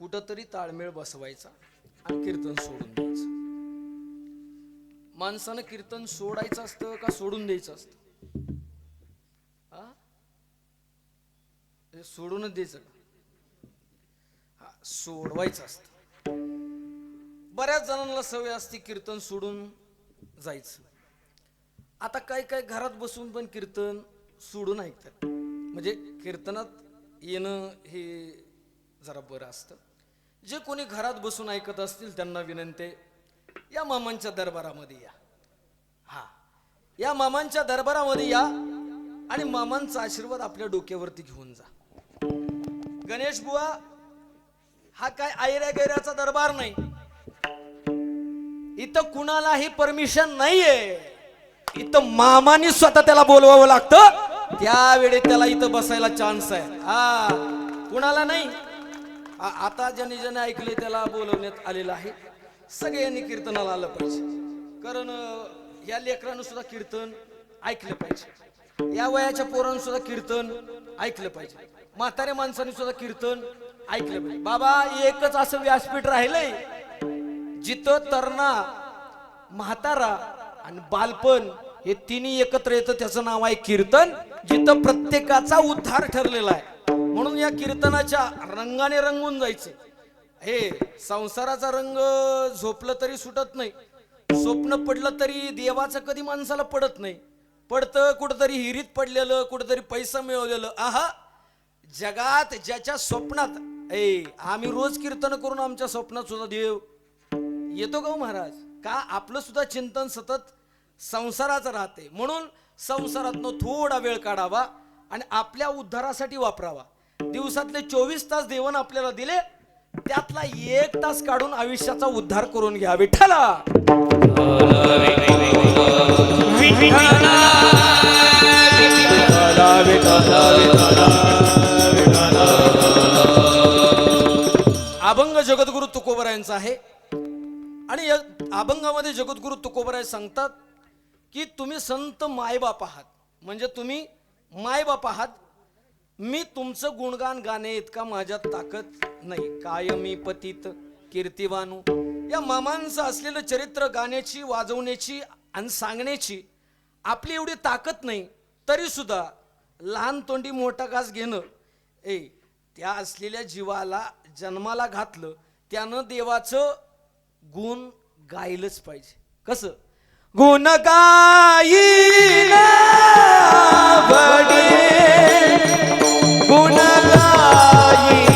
कुठंतरी ताळमेळ बसवायचा आणि कीर्तन सोडून द्यायचं. माणसानं कीर्तन सोडायचं असतं का सोडून द्यायचं असतं? सोडूनच द्यायचं का? सोडवायचं असतं. बऱ्याच जणांना सवय असते कीर्तन सोडून जायचं. आता काय काय घरात बसून पण कीर्तन सोडून ऐकतात. म्हणजे कीर्तनात येणं हे जरा बरं असतं. जे कोणी घरात बसून ऐकत असतील त्यांना विनंती, या मामांच्या दरबारामध्ये या. या मामांच्या दरबारामध्ये या आणि मामांचा आशीर्वाद आपल्या डोक्यावरती घेऊन जा. गणेश बुवा हा काय आयऱ्या गैऱ्याचा दरबार नाही. इथं कुणालाही परमिशन नाहीये. इथं मामानी स्वतः त्याला बोलवावं लागतं. त्यावेळी त्याला इथं बसायला चान्स आहे. कुणाला नाही. आता ज्याने ज्याने ऐकले त्याला बोलवण्यात आलेलं आहे. सगळ्यांनी कीर्तनाला आलं पाहिजे. कारण या लेकरांना सुद्धा कीर्तन ऐकलं पाहिजे. या वयाच्या पोरांना सुद्धा कीर्तन ऐकलं पाहिजे. म्हाताऱ्या माणसांनी सुद्धा कीर्तन ऐकलं पाहिजे. बाबा एकच असं व्यासपीठ राहिलंय जिथं तरणा, म्हातारा आणि बालपण हे तिन्ही एकत्र येतं. त्याचं नाव आहे कीर्तन. जिथं प्रत्येकाचा उद्धार ठरलेला आहे. म्हणून या कीर्तनाच्या रंगाने रंगून जायचं. हे संसाराचा रंग झोपलं तरी सुटत नाही. स्वप्न पडलं तरी देवाचं कधी माणसाला पडत नाही. पडतं कुठंतरी हिरीत पडलेलं, कुठंतरी पैसा मिळवलेलं. जगात ज्याच्या स्वप्नात आम्ही रोज कीर्तन करून आमच्या स्वप्नात सुद्धा देव येतो का महाराज? का आपलं सुद्धा चिंतन सतत संसाराचं राहते. म्हणून संसारातनं थोडा वेळ काढावा आणि आपल्या उद्धारासाठी वापरावा. दिवसातले 24 तास देवानं आपल्याला दिले, त्यातला 1 तास काढून आयुष्याचा उद्धार करून घ्या. विठ्ठला अभंग जगद्गुरु तुकोबरायांचा आहे. आणि या अभंगामध्ये जगद्गुरु तुकोबराय सांगतात की तुम्ही संत मायबाप आहात. म्हणजे तुम्ही मायबाप आहात. मी तुमचं गुणगान गाणे इतका माझ्यात ताकद नाही. कायमी पतित कीर्तिवानू. या मामांचं असलेलं चरित्र गाण्याची, वाजवण्याची आणि सांगण्याची आपली एवढी ताकद नाही. तरी सुद्धा लहान तोंडी मोठा घास घेणं, त्या असलेल्या जीवाला जन्माला घातलं, त्यानं देवाचं गुण गायलंच पाहिजे. कसं गुण गायीन बडे, गुण गायीन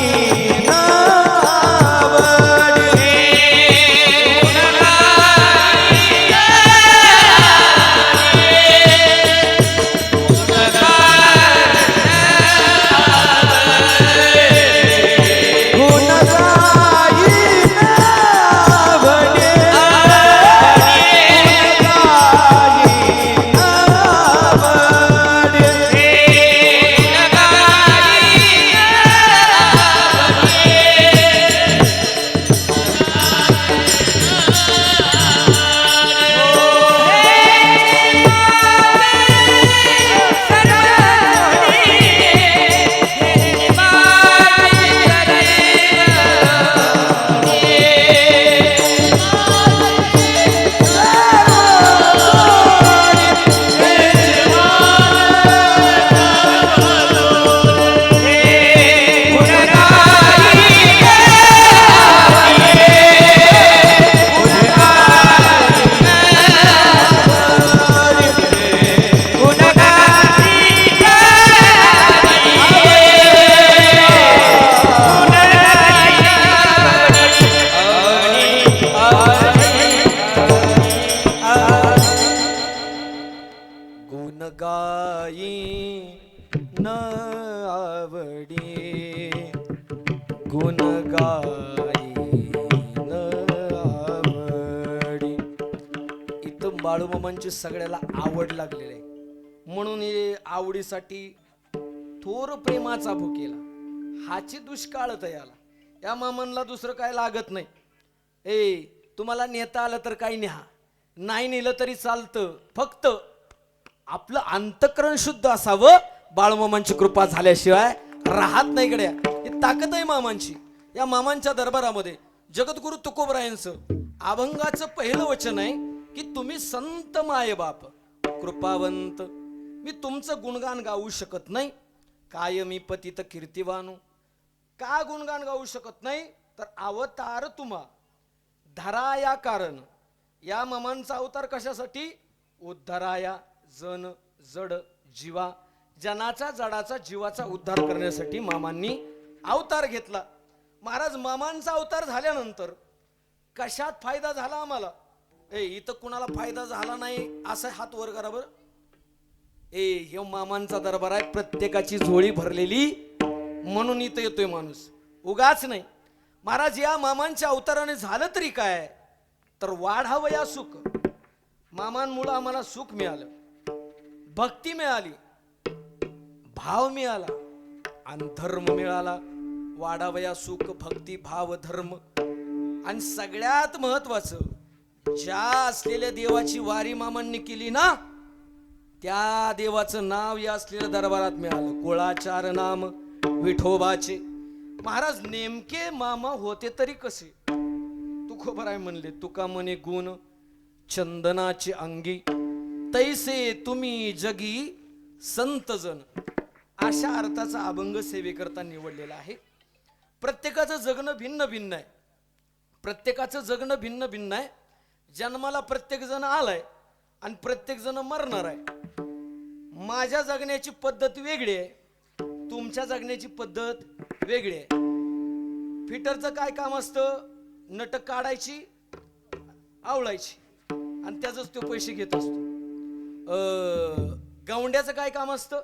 बाळूमामांची सगळ्याला आवड लागलेली आहे. म्हणून हे आवडीसाठी थोर प्रेमाचा भुकेला हाची दुष्काळ तयाला. या मामांना दुसरं काय लागत नाही. तुम्हाला नेता आलं तर काही न्या, नाही नेलं तरी चालतं. फक्त आपलं अंतःकरण शुद्ध असावं. बाळूमामांची कृपा झाल्याशिवाय राहत नाही गड्या. ही ताकद आहे मामांची. या मामांच्या दरबारामध्ये जगद्गुरु तुकोबरायांचं अभंगाचं पहिलं वचन आहे की तुम्ही संत माय बाप कृपावंत, मी तुमचं गुणगान गाऊ शकत नाही, काय मी पतित कीर्तिवानो. का गुणगान गाऊ शकत नाही तर अवतार तुम्हा धराया कारण. या मामांचा अवतार कशासाठी? उद्धाराया, जन जड जीवा, जनाचा जडाचा जीवाचा उद्धार करण्यासाठी मामांनी अवतार घेतला. महाराज, मामांचा अवतार झाल्यानंतर कशात फायदा झाला आम्हाला? इथं कुणाला फायदा झाला नाही असं हात वर करा बरं. हे मामांचा दरबार आहे, प्रत्येकाची झोळी भरलेली, म्हणून इथं येतोय माणूस, उगाच नाही. महाराज, या मामांच्या अवताराने झालं तरी काय तर वाढावं या सुख. मामांमुळे आम्हाला सुख मिळालं, भक्ती मिळाली, भाव मिळाला आणि धर्म मिळाला. वाढावया सुख, भक्ती, भाव, धर्म. आणि सगळ्यात महत्वाचं, ज्या असलेल्या देवाची वारी मामांनी केली ना, त्या देवाचं नाव या असलेल्या दरबारात मिळालं, कुळाचार नाम विठोबाचे. महाराज, नेमके मामा होते तरी कसे? तुकोबराय म्हणले, तुका म्हणे गुण चंदनाचे अंगी, तैसे तुम्ही जगी संतजन. अशा अर्थाचा अभंग सेवेकरता निवडलेला आहे. प्रत्येकाचं जगणं भिन्न भिन्न आहे, प्रत्येकाचं जगणं भिन्न भिन्न आहे. जन्माला प्रत्येक जण आलाय आणि प्रत्येक जण मरणार आहे. माझ्या जगण्याची पद्धत वेगळी आहे, तुमच्या जगण्याची पद्धत वेगळी आहे. फिटरचं काय काम असतं? नट काढायची, आवळायची, आणि त्याचंच तो पैसे घेत असतो. गवंड्याचं काय काम असतं?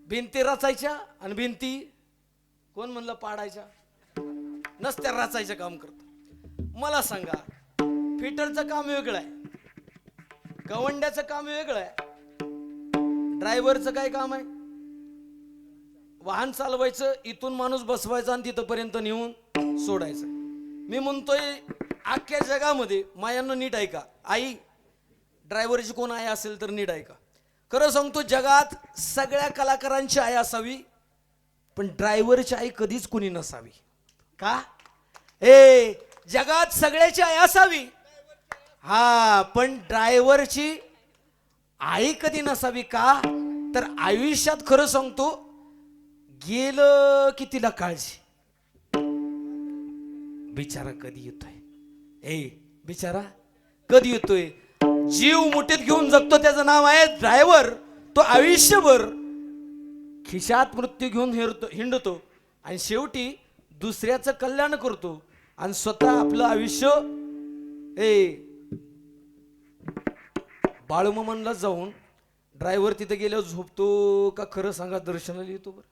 भिंती रचायच्या, आणि भिंती कोण म्हणलं पाडायच्या? नसत्या रचायचं काम करतो. मला सांगा, फिटरचं काम वेगळं आहे, गवंड्याचं काम वेगळं आहे, ड्रायव्हरचं काय काम आहे? वाहन चालवायचं, इथून माणूस बसवायचा आणि तिथपर्यंत नेऊन सोडायचं. मी म्हणतोय अख्ख्या जगामध्ये मायांना नीट ऐका. आई, ड्रायव्हरची कोण आई असेल तर नीट ऐका. खरं सांगतो, जगात सगळ्या कलाकारांची आई असावी, पण ड्रायव्हरची आई कधीच कुणी नसावी. का? जगात सगळ्याची आई असावी, हा, पण ड्रायव्हरची आई कधी नसावी. का? तर आयुष्यात खरं सांगतो, गेलं की तिला काळजी. बिचारा कधी येतोय? बिचारा कधी येतोय? जीव मुठीत घेऊन जगतो, त्याचं नाव आहे ड्रायव्हर. तो आयुष्यभर खिशात मृत्यू घेऊन हिंडतो आणि शेवटी दुसऱ्याचं कल्याण करतो आणि स्वतः आपलं आयुष्य बाळूमामांना जाऊन ड्रायव्हर तिथे गेल्यावर झोपतो का खरं सांगा दर्शनाला येतो बरं?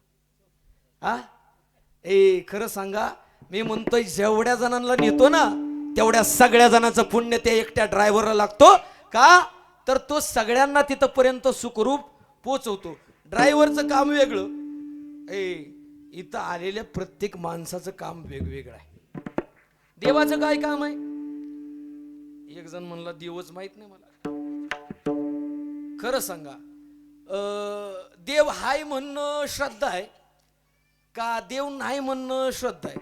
खरं सांगा, मी म्हणतोय जेवढ्या जणांना नेतो ना तेवढ्या सगळ्या जणांचं पुण्य त्या एकट्या ड्रायव्हरला लागतो. का? तर तो सगळ्यांना तिथपर्यंत सुखरूप पोचवतो. ड्रायव्हरचं काम वेगळं, इथं आलेल्या प्रत्येक माणसाचं काम वेगवेगळं आहे. देवाचं काय काम आहे? एक जण म्हणला देवच माहित नाही मला. खरं सांगा, देव हाय म्हणणं श्रद्धा आहे का देव नाही म्हणणं श्रद्धा आहे?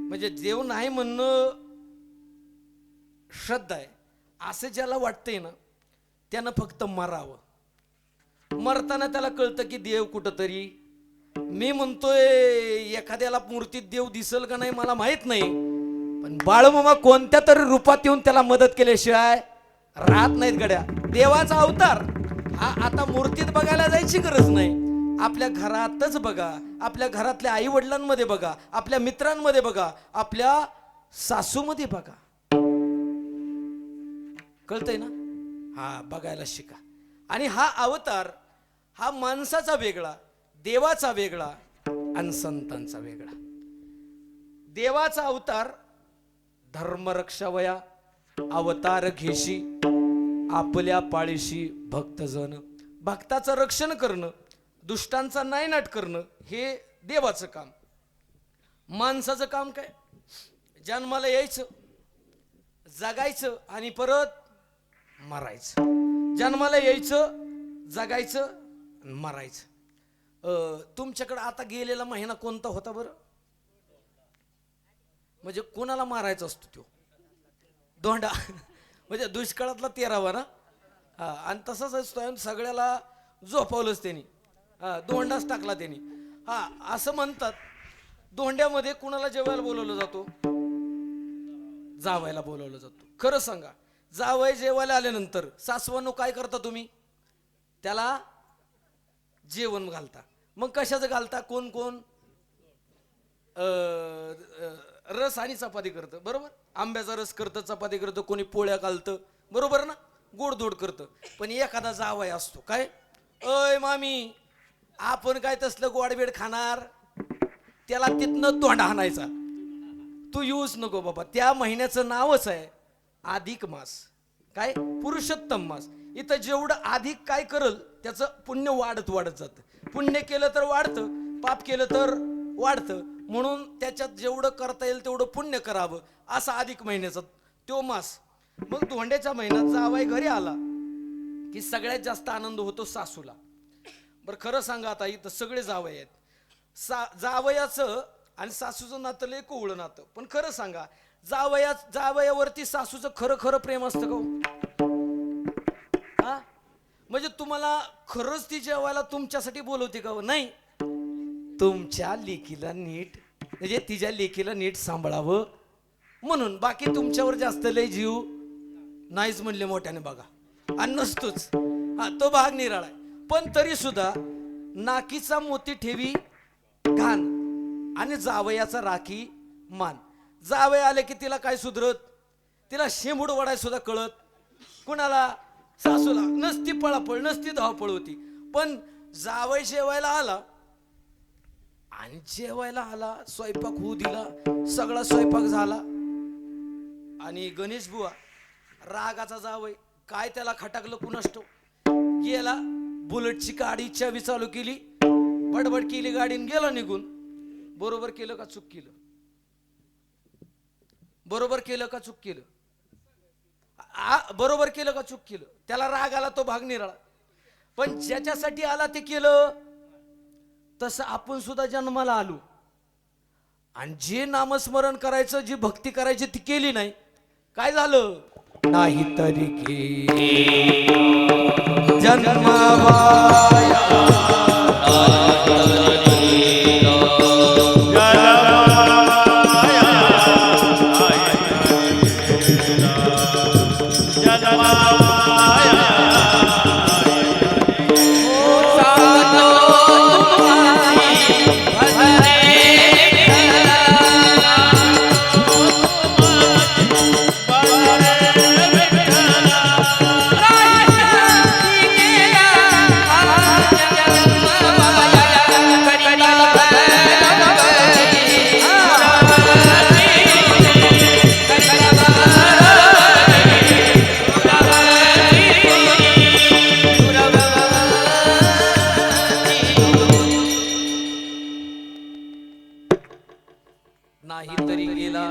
म्हणजे देव नाही म्हणणं श्रद्धा आहे असं ज्याला वाटतंय ना, त्यानं फक्त मरावं. मरताना त्याला कळतं की देव कुठंतरी. मी म्हणतोय एखाद्याला मूर्तीत देव दिसल का नाही मला माहित नाही, पण बाळूमामा कोणत्या तरी रूपात येऊन त्याला मदत केल्याशिवाय राहत नाहीत गड्या. देवाचा अवतार हा आता मूर्तीत बघायला जायची गरज नाही. आपल्या घरातच बघा, आपल्या घरातल्या आई वडिलांमध्ये बघा, आपल्या मित्रांमध्ये बघा, आपल्या सासूमध्ये बघा, कळतंय ना? हा, बघायला शिका. आणि हा अवतार हा माणसाचा वेगळा, देवाचा वेगळा आणि संतांचा वेगळा. देवाचा अवतार धर्मरक्षावया अवतार घेशी, आपल्या पाळीशी भक्तजन. भक्ताचं रक्षण करणं, दुष्टांचा नायनाट करणं हे देवाचं काम. माणसाचं काम काय? जन्माला यायचं, जगायचं आणि परत मरायचं. जन्माला यायचं, जगायचं, मरायचं. तुमच्याकडे आता गेलेला महिना कोणता होता बरं? म्हणजे कोणाला मारायचा असतो तो दोंडा म्हणजे दुष्काळातला 13वा ना. हा, आणि तसंच असतो सगळ्याला झोपवलंच त्यांनी. हा, दोंडाच टाकला त्यांनी. हा, असं म्हणतात दोंड्यामध्ये कुणाला जेवायला बोलवलं जातो? जावायला बोलवलं जातो. खरं सांगा, जावय जेवायला आल्यानंतर सासवानो काय करता तुम्ही? त्याला जेवण घालता. मग कशाचं घालता? कोण कोण रस आणि चपाती करतं, बरोबर? आंब्याचा रस करतं, चपाती करतं, कोणी पोळ्या घालतं, बरोबर ना? गोडधोड करतं. पण एखादा जावई असतो, काय अय मामी, आपण काय तसलं गोडबेड खाणार? त्याला तिथनं तोंड हाणायचा. तू येऊच नको बाबा. त्या महिन्याचं नावच आहे अधिक मास. काय? पुरुषोत्तम मास. इथं जेवढं अधिक काय करल त्याचं पुण्य वाढत वाढत जातं. पुण्य केलं तर वाढतं, पाप केलं तर वाढतं. म्हणून त्याच्यात जेवढं करता येईल तेवढं पुण्य करावं, असा अधिक महिन्याचा तो मास. मग धोंड्याच्या महिन्यात जावाई घरी आला की सगळ्यात जास्त आनंद होतो सासूला. बरं खरं सांगा, आता इथं सगळे जावई आहेत. जावयाचं आणि सासूचं नातं लय कोवळं नातं. पण खरं सांगा, जावयावरती सासूचं खरं खरं प्रेम असतं का हो? हा, म्हणजे तुम्हाला खरंच ती जेवायला तुमच्यासाठी बोलवते का हो? नाही. तुमच्या लेकीला नीट, म्हणजे तिच्या लेकीला नीट सांभाळावं म्हणून. बाकी तुमच्यावर जास्त लय जीव नाहीच म्हणले मोठ्याने बघा, आणि नसतोच. हा, तो भाग निराळा आहे. पण तरी सुद्धा नाकीचा मोती ठेवी घाण आणि जावयाचा राखी मान. जावय आले की तिला काय सुधरत? तिला शेंबूड वडाय सुद्धा कळत. कुणाला? सासूला. नसती पळापळ, नसती धावपळ होती. पण जावय जेवायला आला आणि जेवायला आला, स्वयंपाक होऊ दिला, सगळा स्वयंपाक झाला आणि गणेश बुवा रागाचा जावय, काय त्याला खटाकलं कुणाष्टो, गेला बुलेटची गाडी चावी चालू केली, बडबड केली गाडीने गेला निघून. बरोबर केलं का चूक केलं? बरोबर केलं का चूक केलं? बरोबर केलं का चूक केलं? त्याला राग आला, तो भाग निराळा. पण ज्याच्यासाठी आला ते केलं. तसं आपण सुद्धा जन्माला आलो आणि जे नामस्मरण करायचं, जी भक्ती करायची ती केली नाही, काय झालं? नाही तरी जन्मावाया नाही तरी गेला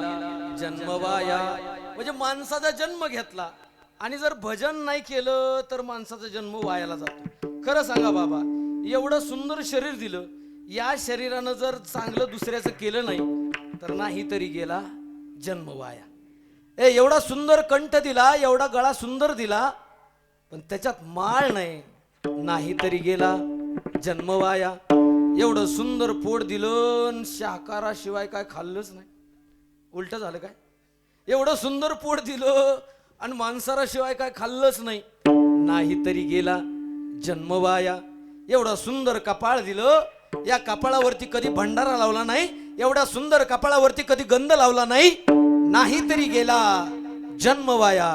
जन्मवाया. म्हणजे माणसाचा जन्म घेतला आणि जर भजन नाही केलं तर माणसाचा जन्म वायाला जातो. खरं सांगा बाबा, एवढं सुंदर शरीर दिलं, या शरीरानं जर चांगलं दुसऱ्याचं केलं नाही तर नाही तरी गेला जन्म वाया. एवढा सुंदर कंठ दिला, एवढा गळा सुंदर दिला, पण त्याच्यात माळ नाही, नाही तरी गेला जन्म वाया. एवढं सुंदर पोट दिलं, शाकाहाराशिवाय काय खाल्लंच नाही. उलट झालं काय? एवढं सुंदर पोट दिलं आणि मांसाहाराशिवाय काय खाल्लंच नाही, नाही तरी गेला जन्म वाया. एवढं सुंदर कपाळ दिलं, या कपाळावरती कधी भंडारा लावला नाही, एवढ्या सुंदर कपाळावरती कधी गंध लावला नाही, नाही तरी गेला जन्म वाया.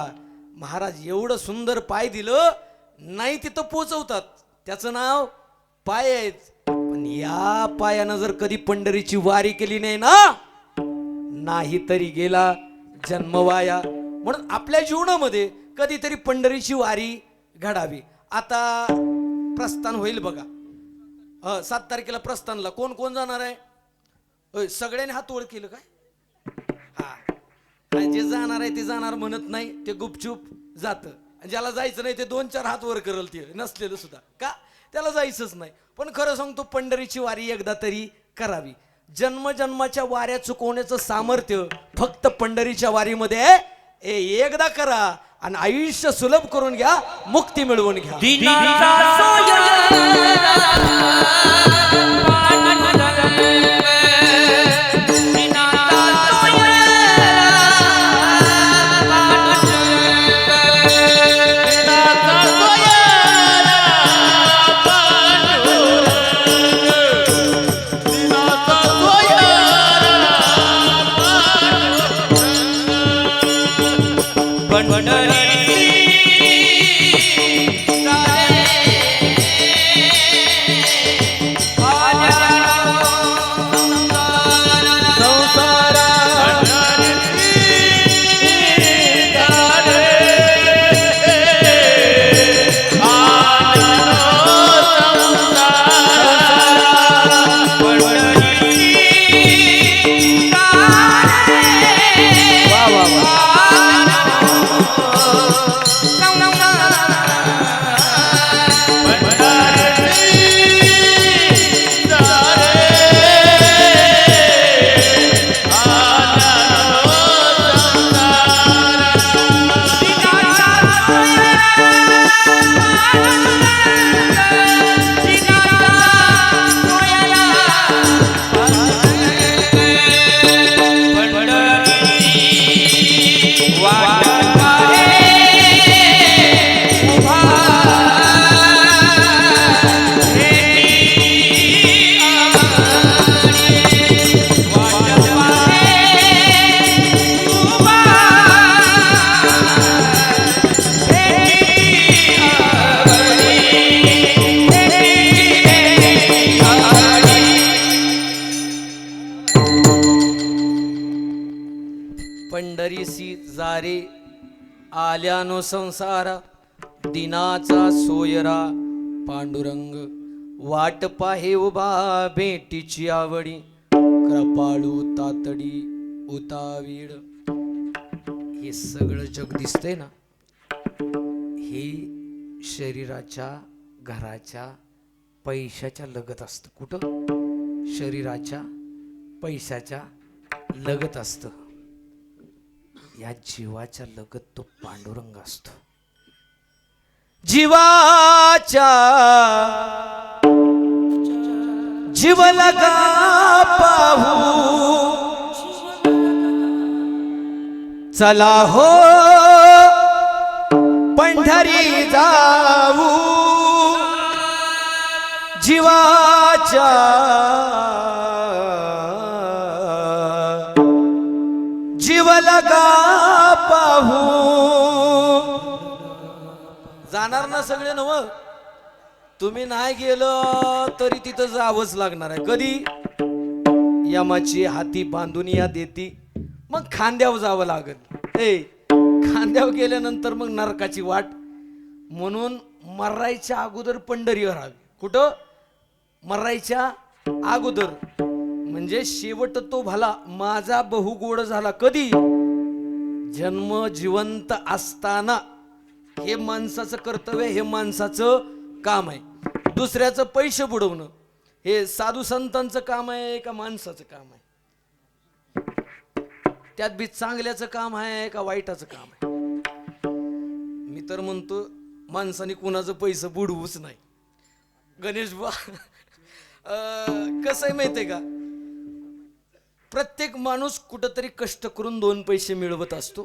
महाराज एवढं सुंदर पाय दिलं, नाही तिथं पोचवतात, त्याचं नाव पाय आहे. पण या पायानं जर कधी पंढरीची वारी केली नाही ना, नाही तरी गेला जन्म वाया. म्हणून आपल्या जीवनामध्ये कधीतरी पंढरीची वारी घडावी. आता प्रस्थान होईल बघा, 7 तारखेला प्रस्थानला कोण कोण जाणार आहे? सगळ्यांनी हात वर केलं काय? हा, जे जाणार आहे ते जाणार म्हणत नाही, ते गुपचूप जातं. ज्याला जायचं नाही ते 2-4 हात वर करल, ते नसलेलं सुद्धा. का? त्याला जायचंच नाही. पण खरं सांगतो पंढरीची वारी एकदा तरी करावी. जन्मजन्माच्या वाऱ्या चुकवण्याचं सामर्थ्य फक्त पंढरीच्या वारीमध्ये आहे. एकदा करा आणि आयुष्य सुलभ करून घ्या, मुक्ती मिळवून घ्या. पंढरीसी जारे आल्यानो संसारा, दिनाचा सोयरा पांडुरंग. वाट पाहे उभा भेटीची आवडी, कृपाळू तातडी उतावीड. हे सगळं जग दिसतंय ना, हे शरीराच्या घराच्या पैशाच्या लगत असतं. कुठं? शरीराच्या पैशाच्या लगत असतं. या जीवाच्या लगत तो पांडुरंग असतो. जीवाच्या जीव लगा पाहू, चला हो पंढरी जाऊ. जीवाच्या जीव लगा पाहू. जाणार ना सगळे नव? तुम्ही नाही गेलं तरी तिथं जावंच लागणार आहे. कधी? यमाची हाती बांधून या देती, मग खांद्यावर जावं लागेल. खांद्यावर गेल्यानंतर मग नरकाची वाट. म्हणून मरायच्या अगोदर पंढरीवर हवी. कुठं? मरायच्या अगोदर. म्हणजे शेवट तो भला माझा बहुगोड झाला. कधी? जन्म जिवंत असताना. हे माणसाचं कर्तव्य, हे माणसाचं काम आहे. दुसऱ्याचं पैसे बुडवणं हे साधू संतांचं काम आहे का माणसाचं काम आहे? त्यात बी चांगल्याचं काम आहे का वाईटाचं काम आहे? मी तर म्हणतो माणसाने कुणाचं पैसे बुडवूच नाही. गणेश बा कसं आहे माहितीये का, प्रत्येक माणूस कुठंतरी कष्ट करून दोन पैसे मिळवत असतो.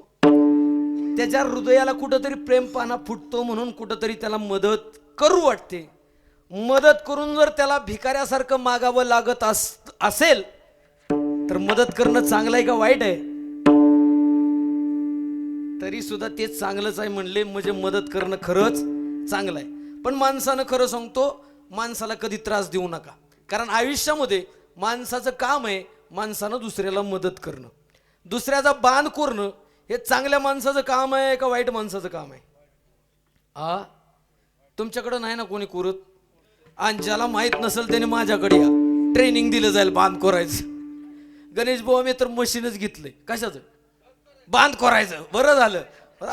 त्याच्या हृदयाला कुठंतरी प्रेमपाना फुटतो, म्हणून कुठंतरी त्याला मदत करू वाटते. मदत करून जर त्याला भिकाऱ्यासारखं मागावं लागत असेल तर मदत करणं चांगलं आहे का वाईट आहे? तरी सुद्धा ते चांगलंच आहे म्हणले म्हणजे मदत करणं खरंच चांगलं आहे. पण माणसानं खरं सांगतो, माणसाला कधी त्रास देऊ नका. कारण आयुष्यामध्ये माणसाचं काम आहे माणसानं दुसऱ्याला मदत करणं, दुसऱ्याचा बांध करणं. हे चांगल्या माणसाचं काम आहे का वाईट माणसाचं काम आहे? तुमच्याकडं नाही ना कोणी करत. आणि ज्याला माहित नसेल त्याने माझ्याकडे या, ट्रेनिंग दिलं जाईल बांध करायचं. गणेश भाऊ मी तर मशीनच घेतलंय. कशाचं? बांध करायचं. बरं झालं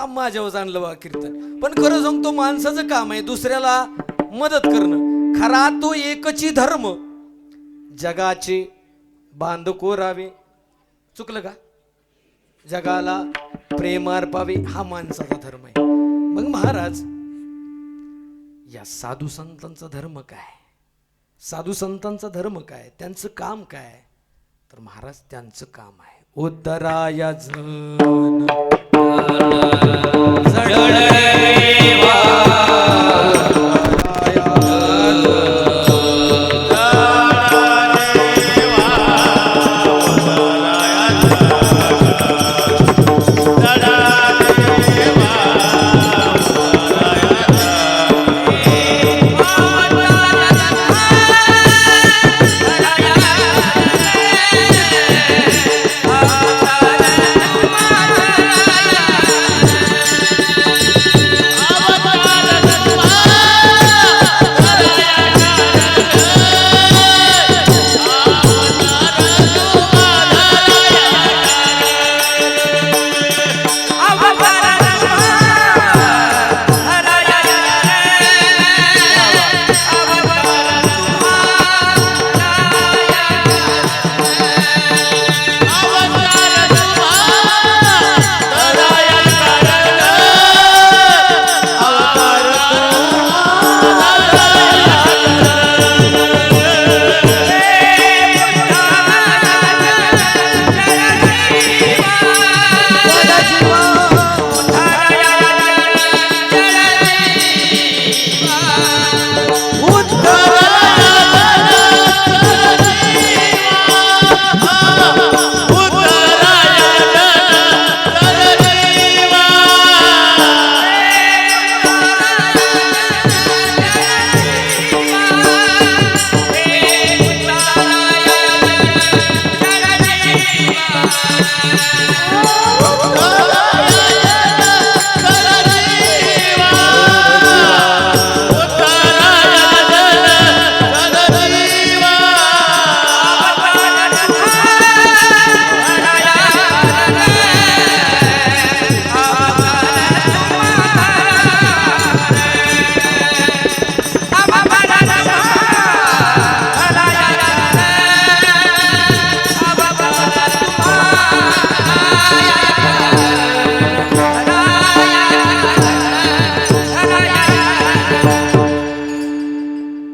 माझ्यावर आणलं बा कीर्तन. पण खरं सांगतो माणसाचं काम आहे दुसऱ्याला मदत करणं. खरा तो एकची धर्म जगाचे बांधकोरावे. चुकलं का? जगाला प्रेम अर्पावे हा माणसाचा धर्म आहे. मग महाराज या साधू संतांचा धर्म काय? साधू संतांचा धर्म काय? त्यांचं काम काय? तर महाराज त्यांचं काम आहे उद्धराया जन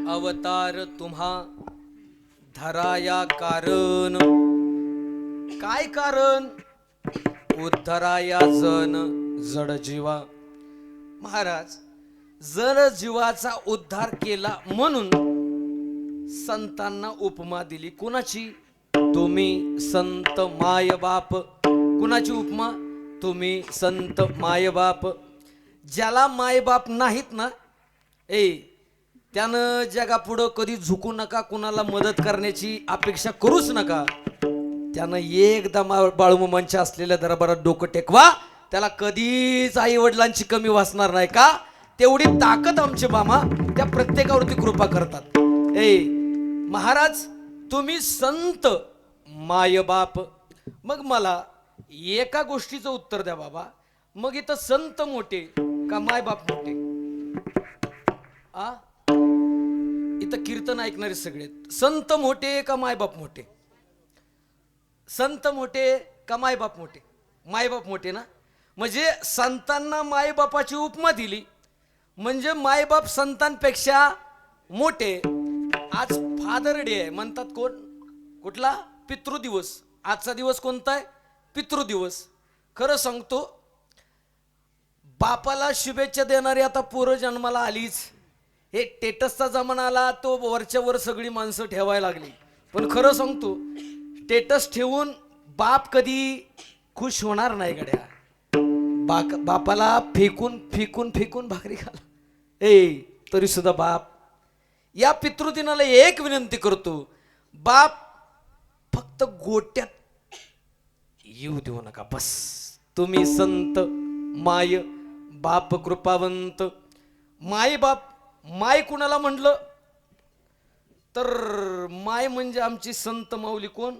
अवतार तुम्हा धराया कारण. काय कारण? उद्धराया जन जड जीवा. महाराज जड जीवाचा उद्धार केला म्हणून संतांना उपमा दिली. कुणाची? तुम्ही संत माय बाप. कुणाची उपमा? तुम्ही संत माय बाप. ज्याला माय बाप नाहीत ना त्यानं जगापुढं कधी झुकू नका, कुणाला मदत करण्याची अपेक्षा करूच नका. त्यानं एकदा बाळूमामांच्या असलेल्या दरबारात डोकं टेकवा, त्याला कधीच आई वडिलांची कमी वाचणार नाही. का? तेवढी ताकद आमचे मामा त्या प्रत्येकावरती कृपा करतात. महाराज तुम्ही संत माय बाप. मग मला एका गोष्टीचं उत्तर द्या बाबा, मग इथं संत मोठे का माय बाप मोठे? इथं कीर्तन ऐकणारे सगळे संत मोठे का मायबाप मोठे? संत मोठे का मायबाप मोठे? मायबाप मोठे ना. म्हणजे संतांना मायबापाची उपमा दिली म्हणजे मायबाप संतांपेक्षा मोठे. आज फादर डे आहे म्हणतात. कोण? कुठला? पितृदिवस. आजचा दिवस कोणता आहे? पितृदिवस. खरं सांगतो बापाला शुभेच्छा देणारी आता पोरं जन्माला आलीच. हे टेटसचा जमाना आला, तो वरच्या वर सगळी माणसं ठेवायला लागली. पण खरं सांगतो टेटस ठेवून बाप कधी खुश होणार नाही गड्या. बापाला फेकून फेकून फेकून भाकरी खाला तरी सुद्धा बाप. या पितृदिनाला एक विनंती करतो, बाप फक्त गोट्यात येऊ देऊ नका बस. तुम्ही संत माय बाप कृपावंत. माय बाप. माय कुणाला म्हटलं तर माय म्हणजे आमची संत माऊली. कोण?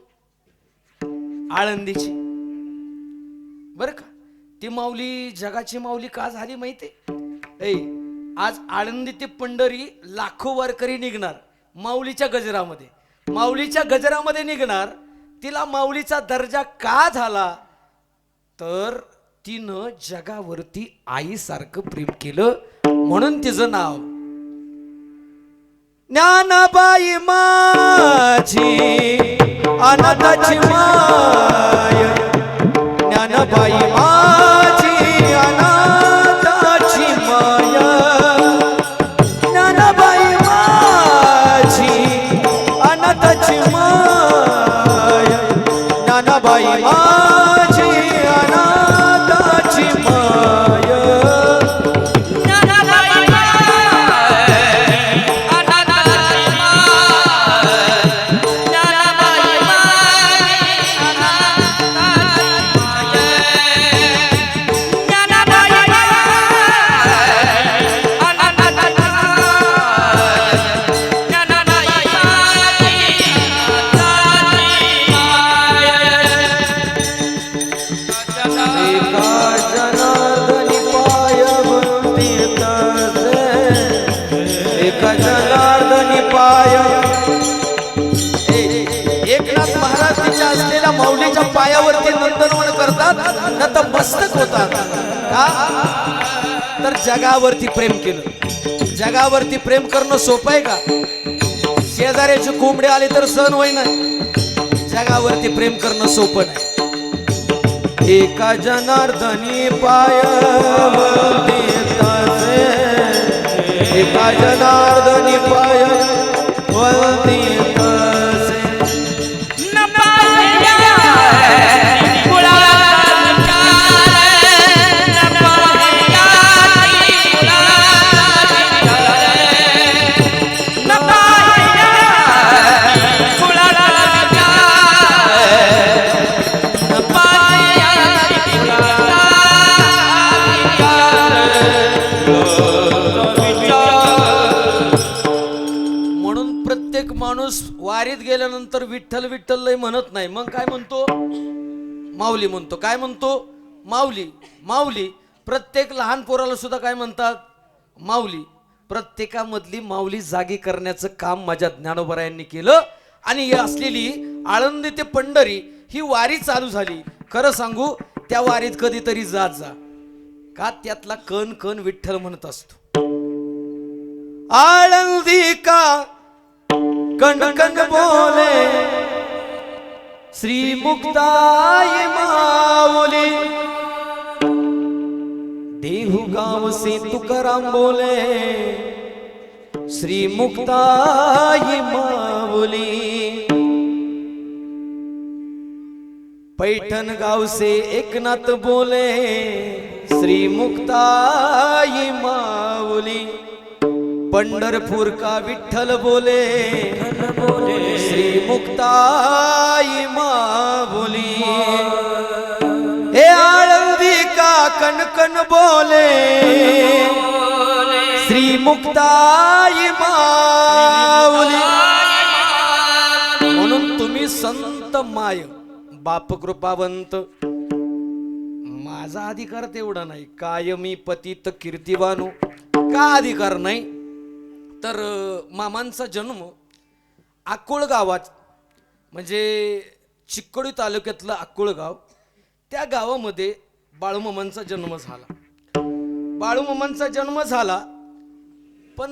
आळंदीची. बर का? ती माऊली जगाची माऊली का झाली माहिती? आज आळंदी ते पंढरी लाखो वारकरी निघणार माऊलीच्या गजरामध्ये, माऊलीच्या गजरामध्ये निघणार. तिला माऊलीचा दर्जा का झाला तर तिनं जगावरती आईसारखं प्रेम केलं म्हणून तिचं नाव ज्ञानाबाई माझी अनाथाची माय, ज्ञानाबाई माझी अनाथाची माय, ज्ञानाबाई माझी अनाथाची माय, ज्ञानाबाई माझी अनाथाची माय. एकनाथ महाराज तिच्या असलेल्या माऊलीच्या पायावरती नंदनवन करतात नतमस्तक होतात का तर जगावरती प्रेम केलं. जगावरती प्रेम करणं सोपं आहे का? शेजाऱ्याचे कोंबडे आले तर सण होई नाही. जगावरती प्रेम करणं सोपं नाही. एका जनार्दनी पायावरती तसे, एका जनार्दनी पायावरती तसे माणूस वारीत गेल्यानंतर विठ्ठल विठ्ठल लय म्हणत नाही. मग काय म्हणतो? माऊली म्हणतो. काय म्हणतो? माऊली. माऊली. प्रत्येक लहान पोराला सुद्धा काय म्हणतात? माऊली. प्रत्येकामधली माऊली जागी करण्याचं काम माझ्या ज्ञानोबरायांनी केलं. आणि ही असलेली आळंदी ते पंढरी ही वारी चालू झाली. खरं सांगू त्या वारीत कधीतरी जात जा का त्यातला कण कण विठ्ठल म्हणत असतो. आळंदी का कण कण बोले श्री मुक्ताई माऊली, देहू गांव से तुकाराम बोले श्री मुक्ताई माऊली, पैठण गांव से एकनाथ बोले श्री मुक्ताई माऊली, पंढरपूर का विठ्ठल बोले श्री मुक्ताई माऊली, हे आळंदी का कणकण बोले श्री मुक्ताई माऊली. म्हणून तुम्ही संत माय बाप कृपावंत. माझा अधिकार तेवढा नाही. कायमी पतित कीर्तिवानो. का अधिकार नाही तर मामांचा जन्म अक्कोळ गावात म्हणजे चिक्कोडी तालुक्यातलं अक्कोळ गाव, त्या गावामध्ये बाळूमामांचा जन्म झाला. बाळूमामांचा जन्म झाला पण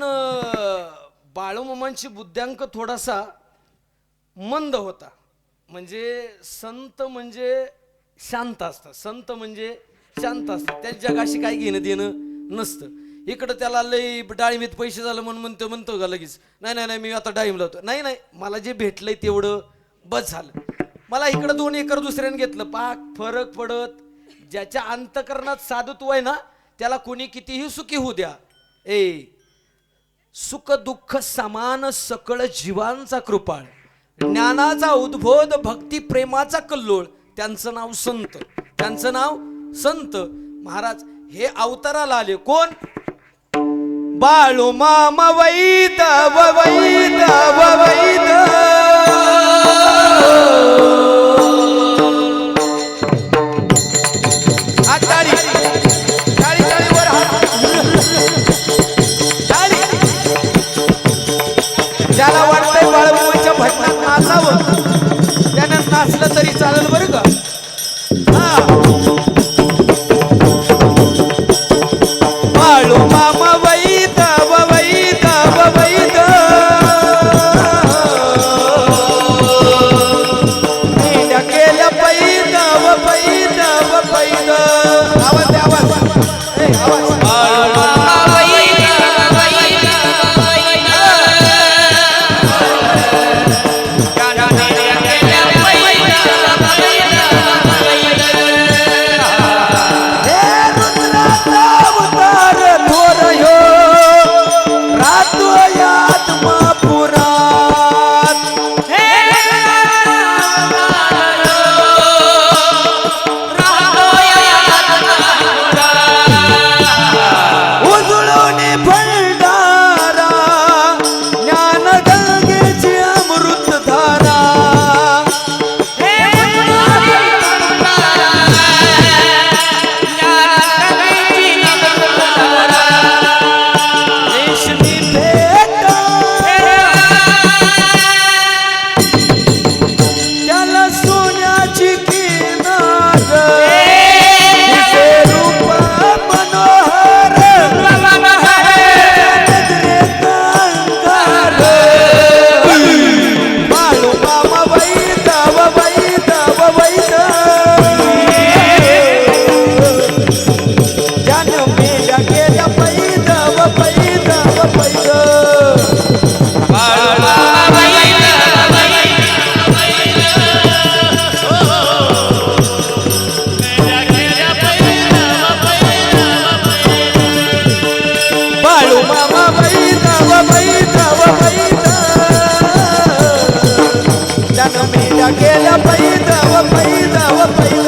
बाळूमामांची बुद्ध्यांक थोडासा मंद होता. म्हणजे संत म्हणजे शांत असतात. संत म्हणजे शांत असतात. त्या जगाशी काही घेणं देणं नसतं. इकडं त्याला लई डाळिंबीत पैसे झालं म्हणून म्हणतो का लगेच नाही नाही नाही मी आता डाळिंब लावतो. नाही नाही मला जे भेटलंय तेवढं बस झालं. मला इकडं 2 एकर दुसऱ्याने घेतलं पाक फरक पडत. ज्याच्या अंतकरणात साधुत्व आहे ना त्याला कोणी कितीही सुखी होऊ द्या. सुख दुःख समान सकळ जीवांचा कृपाळ, ज्ञानाचा उद्बोध भक्ती प्रेमाचा कल्लोळ, त्यांचं नाव संत. त्यांचं नाव संत महाराज. हे अवताराला आले कोण? बाळू मामा वैद वैद वैद. टाळी टाळी टाळीवर हात. मेंढ्या केल्या पैद व पैद व पैद. आवाज द्या, आवाज. ए, आवाज. केल्या पैद व पैद व पैद.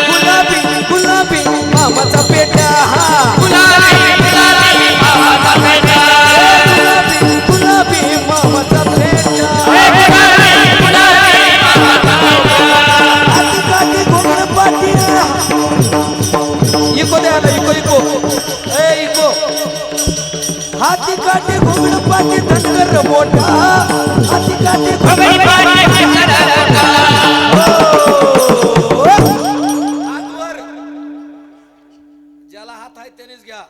गुलाबी गुलाबी मामाचा पेट्या. गुलाबी गुलाबी मामाचा पेट्या. हाती घोंगड पाटिया. इको द्यायला इको इको ए इको. हाती काटे घोंगड पाटी धनगर मोठा. हाती काटे घोंगड पाटी. ज्याला हात आहे त्यानेच घ्या.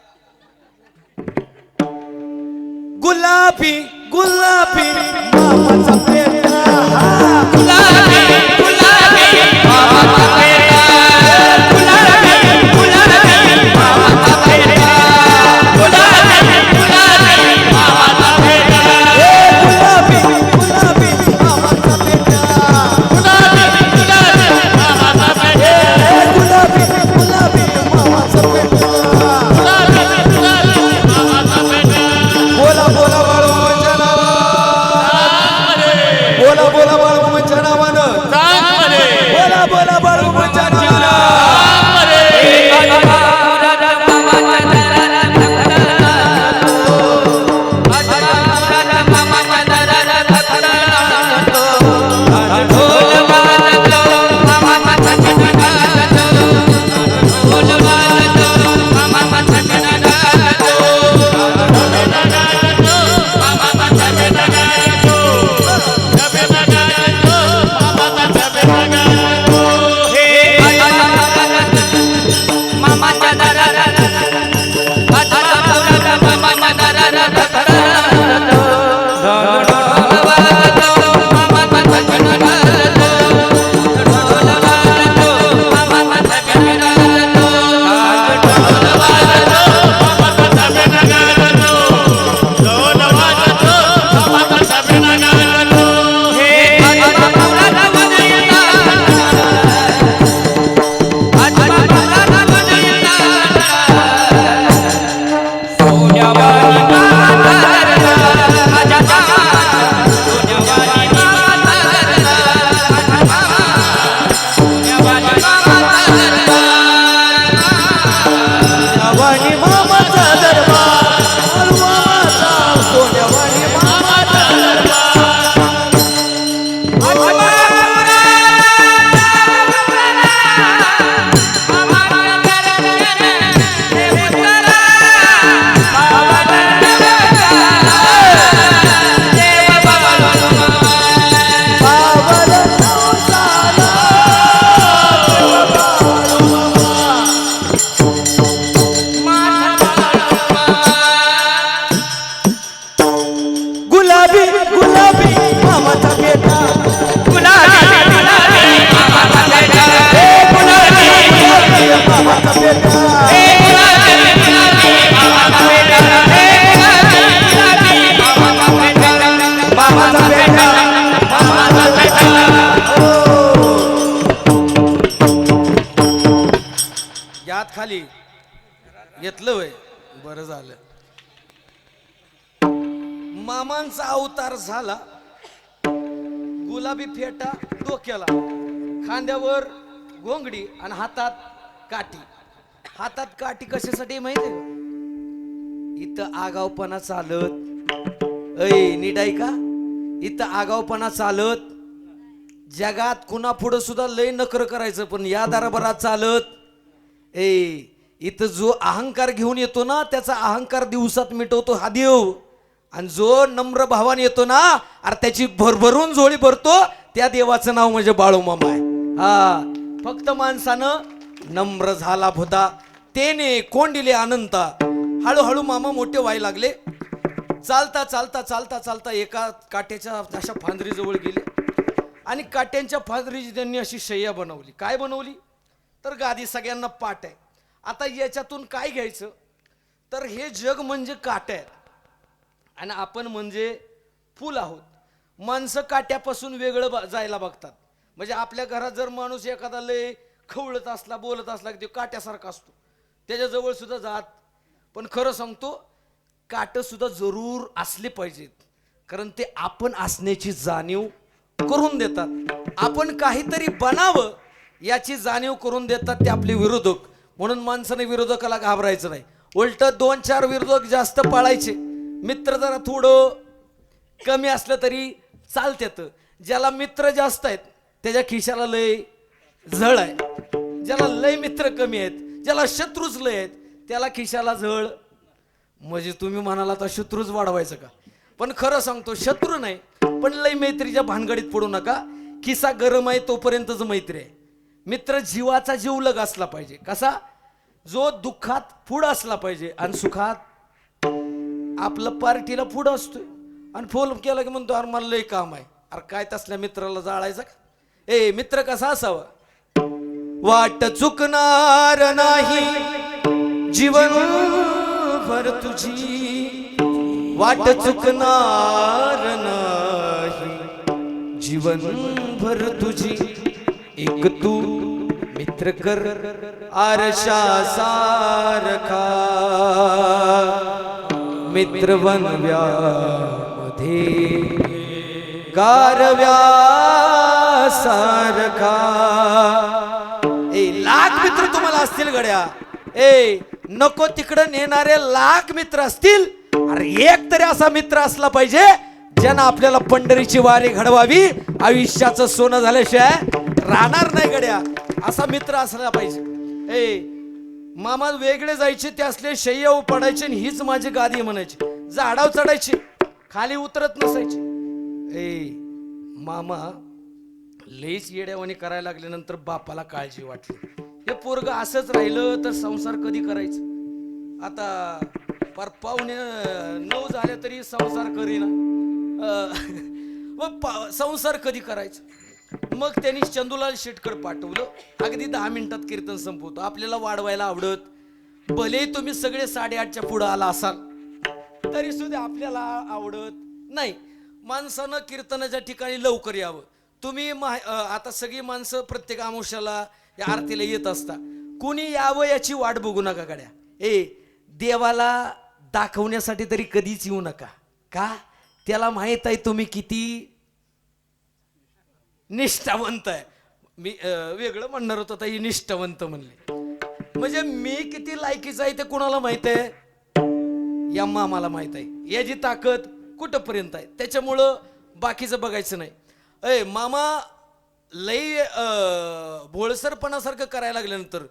गुलाबी गुलाबी मामाचा पेटा. गुलाबी गुलाबी मामाचा पेटा. गुलाबी गुलाबी मामाचा पेटा. गुलाबी गुलाबी मामाचा पेटा. गुलाबी गुलाबी मामाचा पेटा. गुलाबी गुलाबी मामाचा पेटा. गुलाबी गुलाबी मामाचा पेटा. बोला बोला बाळूमामाच्या नावानं. बोला बोला बाळूमामाच्या नावानं. बोला बोला बाळूमामाच्या नावानं. यात खाली घेतलं वय बरं झालं. मामांचा अवतार झाला, गुलाबी फेटा डोक्याला, खांद्यावर घोंगडी आणि हातात काठी. हातात काठी कशासाठी माहिती आहे? इथं आगावपणा चालत ऐ नीट आहे का? इथं आगावपणा चालत जगात कुणा पुढं सुद्धा लय नकर करायचं, पण या दरबारात चालत इथं जो अहंकार घेऊन येतो ना त्याचा अहंकार दिवसात मिटवतो हा देव. आणि जो नम्र भावाने येतो ना अरे त्याची भरभरून झोळी भरतो त्या देवाचं नाव म्हणजे बाळूमामा आहे. हा फक्त माणसानं नम्र झाला भुता तेने कोंडिले अनंता. हळूहळू मामा मोठे व्हायला लागले. चालता चालता चालता चालता एका काट्याच्या अशा फांदरीजवळ गेले आणि काट्यांच्या फांदरीची त्यांनी अशी शय्या बनवली. काय बनवली तर गादी सगळ्यांना पाठ आहे. आता याच्यातून काय घ्यायचं तर हे जग म्हणजे काट्या आहेत आणि आपण म्हणजे फुल आहोत. माणसं काट्यापासून वेगळं जायला बघतात. म्हणजे आपल्या घरात जर माणूस एखादा लय खवळत असला बोलत असला की तो काट्यासारखा असतो, त्याच्याजवळ सुद्धा जात. पण खरं सांगतो काटं सुद्धा जरूर असले पाहिजेत, कारण ते आपण असण्याची जाणीव करून देतात. आपण काहीतरी बनावं याची जाणीव करून देतात ते आपले विरोधक. म्हणून माणसाने विरोधकाला घाबरायचं नाही, उलट 2-4 विरोधक जास्त पाळायचे. मित्र जरा थोडं कमी असलं तरी चालत्यात. ज्याला मित्र जास्त आहेत त्याच्या खिशाला लय झळ आहे. ज्याला लय मित्र कमी आहेत, ज्याला शत्रूच लय आहेत त्याला खिशाला झळ. म्हणजे तुम्ही म्हणाला तर शत्रूच वाढवायचं का? पण खरं सांगतो शत्रू नाही, पण लय मैत्रीच्या भानगडीत पडू नका. खिसा गरम आहे तोपर्यंतच मैत्री आहे. मित्र जीवाचा जीवलग असला पाहिजे. कसा? जो दुःखात पुढं असला पाहिजे आणि सुखात आपलं पार्टीला पुढं असतोय आणि फोन केला की म्हणतो अरे मला लय काम आहे. अरे काय तसल्या मित्राला जाळायचं का? मित्र कसा असावा? वाट चुकणार नाही जीवन भर तुझी, वाट चुकणार नाही जीवन भर तुझी, एक तू मित्र कर आरशा सारखा, मित्र बनव्या मध्ये गारव्या सारखा. लाख मित्र तुम्हाला असतील गड्या, नको तिकडं नेणारे लाख मित्र असतील. अरे एक तरी असा मित्र असला पाहिजे ज्यानं आपल्याला पंढरीची वारी घडवावी, आयुष्याचं सोनं झाल्याशिवाय राहणार नाही गड्या. असा मित्र असला पाहिजे. मामा वेगळे जायचे ते असले शय्या पडायचे आणि हीच माझी गादी म्हणायची. झाडावर चढायचे खाली उतरत नसायचे. मामा लईच येड्यावानी करायला लागल्यानंतर बापाला काळजी वाटली. हे पोरग असंच राहिलं तर संसार कधी करायचं? आता पर पाहुणे 9 झाले तरी संसार करीना. संसार कधी करायचं? मग त्यांनी चंदूलाल शेटकर पाठवलं. अगदी 10 मिनिटात कीर्तन संपवतो. आपल्याला वाढवायला आवडत. भले तुम्ही सगळे 8:30च्या पुढे आला असाल तरी सुद्धा आपल्याला आवडत नाही. माणसानं कीर्तनाच्या ठिकाणी लवकर यावं. तुम्ही आता सगळी माणसं प्रत्येक आमुष्याला या आरतीला येत असता. कुणी यावं याची वाट बघू नका गड्या. देवाला दाखवण्यासाठी तरी कधीच येऊ नका. का? त्याला माहित आहे तुम्ही किती निष्ठावंत आहे. मी वेगळं म्हणणार होतो तर ही निष्ठावंत म्हणले. म्हणजे मी किती लायकीचं आहे ते कुणाला माहित आहे? या मामाला माहित आहे. याची ताकद कुठंपर्यंत आहे. त्याच्यामुळं बाकीचं बघायचं नाही. मामा लई भोळसरपणासारखं करायला लागल्यानंतर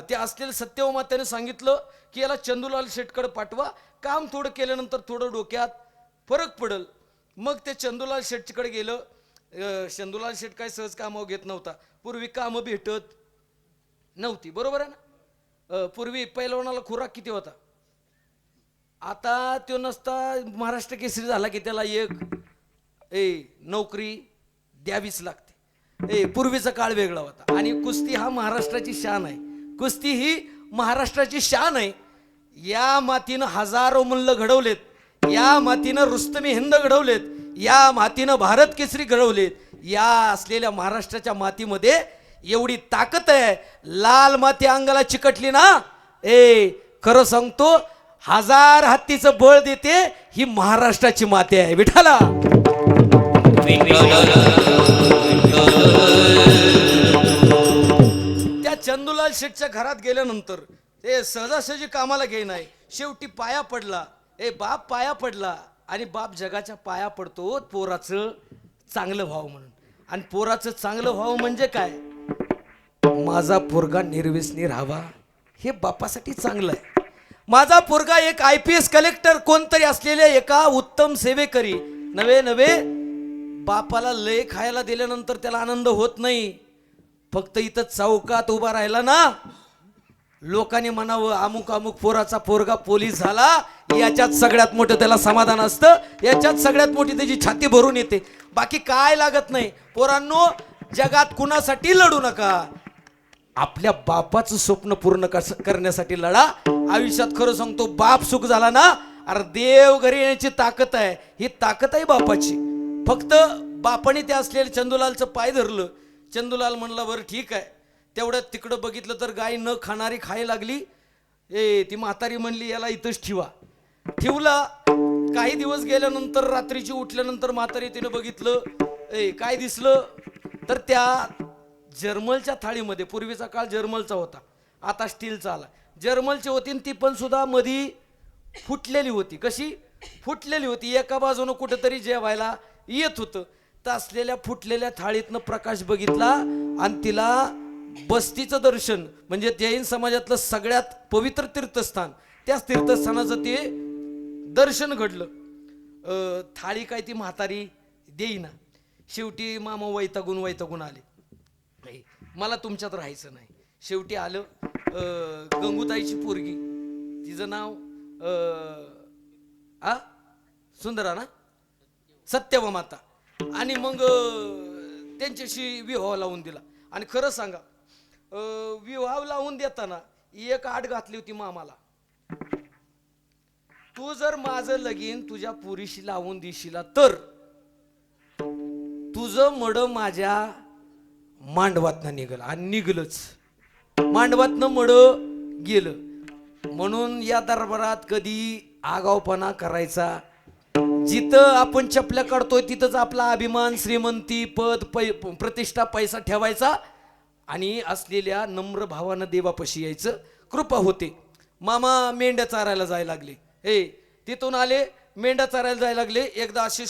ते असलेलं सत्यवमा त्याने सांगितलं की याला चंदूलाल शेटकडे पाठवा. काम थोडं केल्यानंतर थोडं डोक्यात फरक पडल. मग ते चंदूलाल शेटकडे गेलं. चंदूलाल शेट काय सहज कामावर घेत नव्हता. पूर्वी कामं भेटत नव्हती, बरोबर आहे ना? पूर्वी पैलवानाला खुराक किती होता? आता तो नसता महाराष्ट्र केसरी झाला की त्याला एक नोकरी द्यावीच लागते. पूर्वीचा काळ वेगळा होता आणि कुस्ती हा महाराष्ट्राची शान आहे. कुस्ती ही महाराष्ट्राची शान आहे. या मातीनं हजारो मुलं घडवलेत, या मातीनं रुस्तमी हिंद घडवलेत, या मातीनं भारत केसरी घडवलेत. या असलेल्या महाराष्ट्राच्या मातीमध्ये एवढी ताकद आहे. लाल माती अंगाला चिकटली ना, खरं सांगतो, 1000 हत्तीचं बळ देते. ही महाराष्ट्राची माती आहे. विठाला त्या चंदूलाल शेठच्या घरात गेल्यानंतर ते सहजासहजी कामाला घे नाही. शेवटी पाया पडला. बाप पाया पडला आणि बाप जगाच्या पाया पडतो पोराचं चांगलं व्हावं म्हणून. आणि पोराचं चांगलं व्हावं म्हणजे काय? माझा पोरगा निर्व्यसनी राहावा, हे बापासाठी चांगलं आहे. माझा पोरगा एक IPS कलेक्टर कोणतरी असलेल्या एका उत्तम सेवेकरी नवे नवे. बापाला लय खायला दिल्यानंतर त्याला आनंद होत नाही. फक्त इथं चौकात उभा राहिला ना, लोकांनी म्हणावं अमुक अमुक पोराचा पोरगा पोलीस झाला, याच्यात सगळ्यात मोठं त्याला समाधान असतं, याच्यात सगळ्यात मोठी त्याची छाती भरून येते. बाकी काय लागत नाही. पोरांनो, जगात कुणासाठी लढू नका, आपल्या बापाचं स्वप्न पूर्ण करण्यासाठी लढा. आयुष्यात खरं सांगतो, बाप सुख झाला ना, अरे देव घरी येण्याची ताकद आहे. ही ताकद आहे बापाची. फक्त बापाने त्या असलेल्या चंदूलालचं पाय धरलं. चंदूलाल म्हणला बरं ठीक आहे. तेवढ्यात तिकडं बघितलं तर गाय न खाणारी खायला लागली. ती म्हातारी म्हणली याला इथंच ठेवा. ठेवला. काही दिवस गेल्यानंतर रात्रीची उठल्यानंतर म्हातारी तिनं बघितलं, काय दिसलं तर त्या जर्मलच्या थाळीमध्ये, पूर्वीचा काळ जर्मलचा होता, आता स्टीलचा आला, जर्मलची होती. ती पण सुद्धा मधी फुटलेली होती. कशी फुटलेली होती? एका बाजूनं कुठंतरी जेवायला येत होतं. तर असलेल्या फुटलेल्या थाळीतनं प्रकाश बघितला आणि तिला बस्तीचं दर्शन, म्हणजे जैन समाजातलं सगळ्यात पवित्र तीर्थस्थान, त्याच तीर्थस्थानाचं ते दर्शन घडलं. थाळी काय ती म्हातारी देईना. शेवटी मामा वैतागून आले, मला तुमच्यात राहायचं नाही. शेवटी आलं गंगूताईची पोरगी, तिचं नाव सुंदरा ना, सत्यवा माता. आणि मग त्यांच्याशी विवाह लावून दिला. आणि खरं सांगा, विवाह लावून देताना एक आड घातली होती मामाला, तू जर माझं लगीन तुझ्या पुरीशी लावून दिशीला तर तुझं मड माझ्या मांडवातनं निघल. आणि निघलंच, मांडवातनं मड गेलं. म्हणून या दरबारात कधी आगावपणा करायचा, जिथं आपण चपल्या काढतोय तिथंच आपला अभिमान, श्रीमंती, पद, प्रतिष्ठा, पैसा ठेवायचा आणि असलेल्या नम्र भावानं देवापाशी यायचं, कृपा होते. मामा मेंढ्या चारायला जायला लागले. तिथून आले, मेंढ्या चारायला जायला लागले. एकदा असे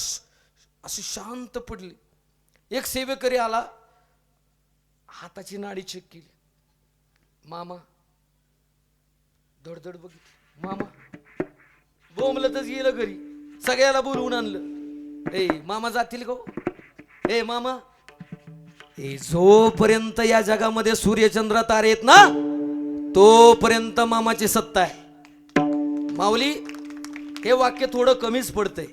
शांत पडले. एक सेवेकरी आला, हाताची नाडी चेक केली. मामा धडधड बघितली. मामा बोंबलतच गेलं घरी. सगळ्याला बोलवून आणलं. मामा जातील का? मामा, जोपर्यंत या जगामध्ये सूर्यचंद्र तारे आहेत ना, तोपर्यंत मामाची सत्ता आहे. माऊली, हे वाक्य थोडं कमीच पडतंय.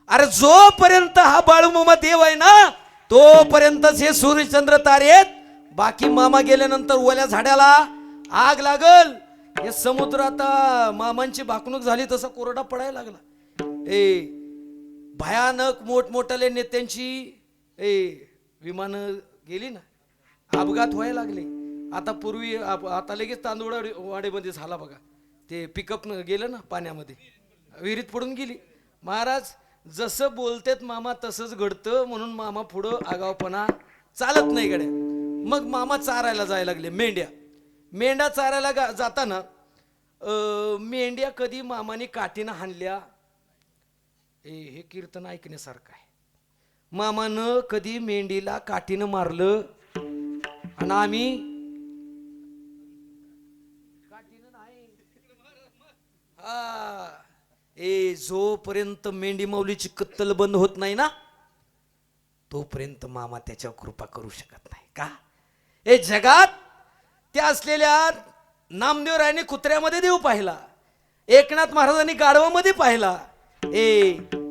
अरे जोपर्यंत हा बाळूमामा देव आहे ना, तोपर्यंतच हे सूर्यचंद्र तारे आहेत. बाकी मामा गेल्यानंतर ओल्या झाडाला आग लागल. हे समुद्र आता मामांची भाकणूक झाली तसा कोरडा पडायला लागला. भयानक मोठमोठ्याले नेत्यांची विमानं गेली ना, अपघात व्हायला लागले. आता पूर्वी आता लगेच तांदूळवाडीमध्ये झाला बघा, ते पिकअप गेलं ना पाण्यामध्ये, विहिरीत पडून गेली. महाराज जसं बोलतेत मामा तसंच घडतं. म्हणून मामा पुढं आगावपणा चालत नाही गड्या. मग मामा चारायला जायला लागले. मेंढ्या चारायला जाताना मेंढ्या कधी मामाने काठीनं हाणल्या, हे कीर्तन ऐकण्यासारखं आहे. मामानं कधी मेंढीला काठीनं मारलं आणि आम्ही काठीनं नाही. जोपर्यंत मेंढी माऊलीची कत्तल बंद होत नाही ना, तोपर्यंत मामा त्याच्यावर कृपा करू शकत नाही. का? जगात त्या असलेल्या नामदेवरायाने कुत्र्यामध्ये देव पाहिला, एकनाथ महाराजांनी गाढवामध्ये पाहिला,